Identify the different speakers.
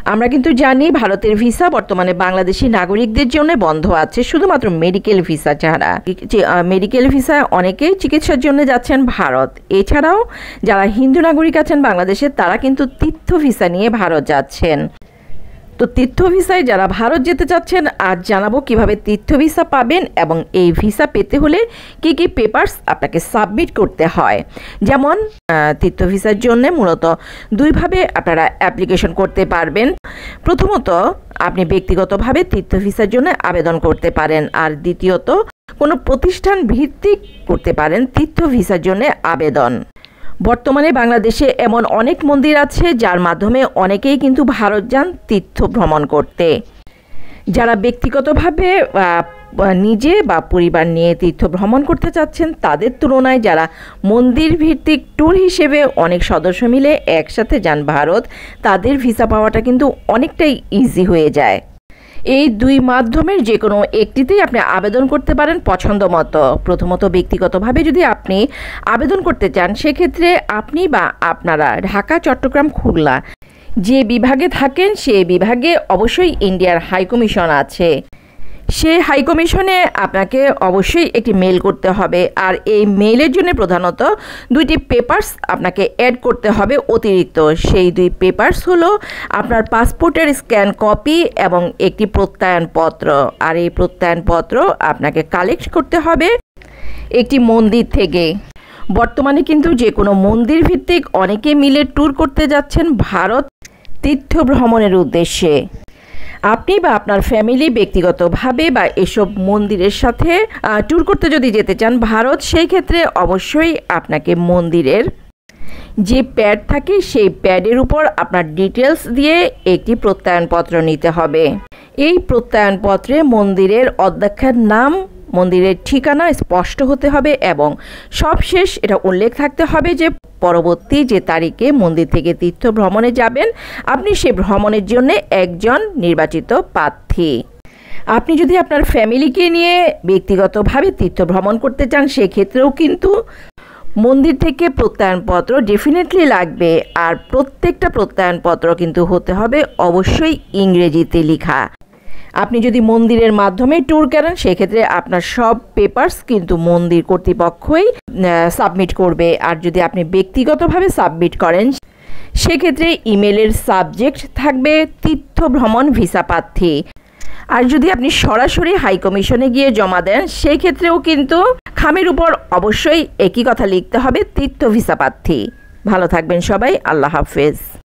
Speaker 1: আমরা কিন্তু জানি ভারতের ভিসা বর্তমানে বাংলাদেশি নাগরিকদের জন্য বন্ধ আছে, শুধুমাত্র মেডিকেল ভিসা ছাড়া। মেডিকেল ভিসা অনেকেই চিকিৎসার জন্য যাচ্ছেন ভারত। এছাড়াও যারা হিন্দু নাগরিক আছেন বাংলাদেশে, তারা কিন্তু তীর্থ ভিসা নিয়ে ভারত যাচ্ছেন। তো তীর্থ ভিসায় যারা ভারত যেতে চাচ্ছেন, আজ জানাবো কিভাবে তীর্থ ভিসা পাবেন এবং এই ভিসা পেতে হলে কি কি পেপারস আপনাকে সাবমিট করতে হয়। যেমন তীর্থ ভিসার জন্য মূলত দুইভাবে আপনারা অ্যাপ্লিকেশন করতে পারবেন। প্রথমত, আপনি ব্যক্তিগতভাবে তীর্থ ভিসার জন্য আবেদন করতে পারেন, আর দ্বিতীয়ত কোনো প্রতিষ্ঠান ভিত্তিক করতে পারেন তীর্থ ভিসার জন্য আবেদন। বর্তমানে বাংলাদেশে এমন অনেক মন্দির আছে যার মাধ্যমে অনেকেই কিন্তু ভারত যান তীর্থ ভ্রমণ করতে। যারা ব্যক্তিগতভাবে নিজে বা পরিবার নিয়ে তীর্থ ভ্রমণ করতে চাচ্ছেন, তাদের তুলনায় যারা মন্দির ভিত্তিক ট্যুর হিসেবে অনেক সদস্য মিলে একসাথে যান ভারত, তাদের ভিসা পাওয়াটা কিন্তু অনেকটাই ইজি হয়ে যায়। এই দুই মাধ্যমের যে কোনো একটিতেই আপনি আবেদন করতে পারেন পছন্দ মতো। প্রথমত, ব্যক্তিগতভাবে যদি আপনি আবেদন করতে চান, সেক্ষেত্রে আপনি বা আপনারা ঢাকা, চট্টগ্রাম, খুলনা যে বিভাগে থাকেন সেই বিভাগে অবশ্যই ইন্ডিয়ার হাইকমিশন আছে। সেই হাইকমিশনে আপনাকে অবশ্যই একটি মেল করতে হবে, আর এই মেইলের জন্য প্রধানত দুইটি পেপারস আপনাকে অ্যাড করতে হবে অতিরিক্ত। সেই দুই পেপারস হলো আপনার পাসপোর্টের স্ক্যান কপি এবং একটি প্রত্যয়নপত্র। আর এই প্রত্যয়নপত্র আপনাকে কালেক্ট করতে হবে একটি মন্দির থেকে। বর্তমানে কিন্তু যে কোনো মন্দির ভিত্তিক অনেকে মিলে ট্যুর করতে যাচ্ছেন ভারত তীর্থ ভ্রমণের উদ্দেশ্যে। আপনি বা আপনার ফ্যামিলি ব্যক্তিগতভাবে বা এসব মন্দিরের সাথে ট্যুর করতে যদি যেতে চান ভারত, সেই ক্ষেত্রে অবশ্যই আপনাকে মন্দিরের যে প্যাড থাকে সেই প্যাডের উপর আপনার ডিটেলস দিয়ে একটি প্রত্যয়নপত্র নিতে হবে। এই প্রত্যয়নপত্রে মন্দিরের অধ্যক্ষের নাম, মন্দিরের ঠিকানা স্পষ্ট হতে হবে এবং সবশেষ এটা উল্লেখ থাকতে হবে যে পরবর্তী যে তারিখে মন্দির থেকে তীর্থ ভ্রমণে যাবেন, আপনি সে ভ্রমণের জন্য একজন নির্বাচিত প্রার্থী। আপনি যদি আপনার ফ্যামিলিকে নিয়ে ব্যক্তিগতভাবে তীর্থ ভ্রমণ করতে চান, সেক্ষেত্রেও কিন্তু মন্দির থেকে প্রত্যয়নপত্র ডেফিনেটলি লাগবে। আর প্রত্যেকটা প্রত্যয়নপত্র কিন্তু হতে হবে অবশ্যই ইংরেজিতে লেখা। আপনি যদি মন্দিরের মাধ্যমে ট্যুর করেন, সেক্ষেত্রে আপনার সব পেপারস কিন্তু মন্দির কর্তৃপক্ষই সাবমিট করবে। আর যদি আপনি ব্যক্তিগতভাবে সাবমিট করেন, সেক্ষেত্রে ইমেলের সাবজেক্ট থাকবে তীর্থ ভ্রমণ ভিসা প্রার্থী। আর যদি আপনি সরাসরি হাইকমিশনে গিয়ে জমা দেন, সেই ক্ষেত্রেও কিন্তু খামের উপর অবশ্যই একই কথা লিখতে হবে তীর্থ ভিসা প্রার্থী। ভালো থাকবেন সবাই, আল্লাহ হাফেজ।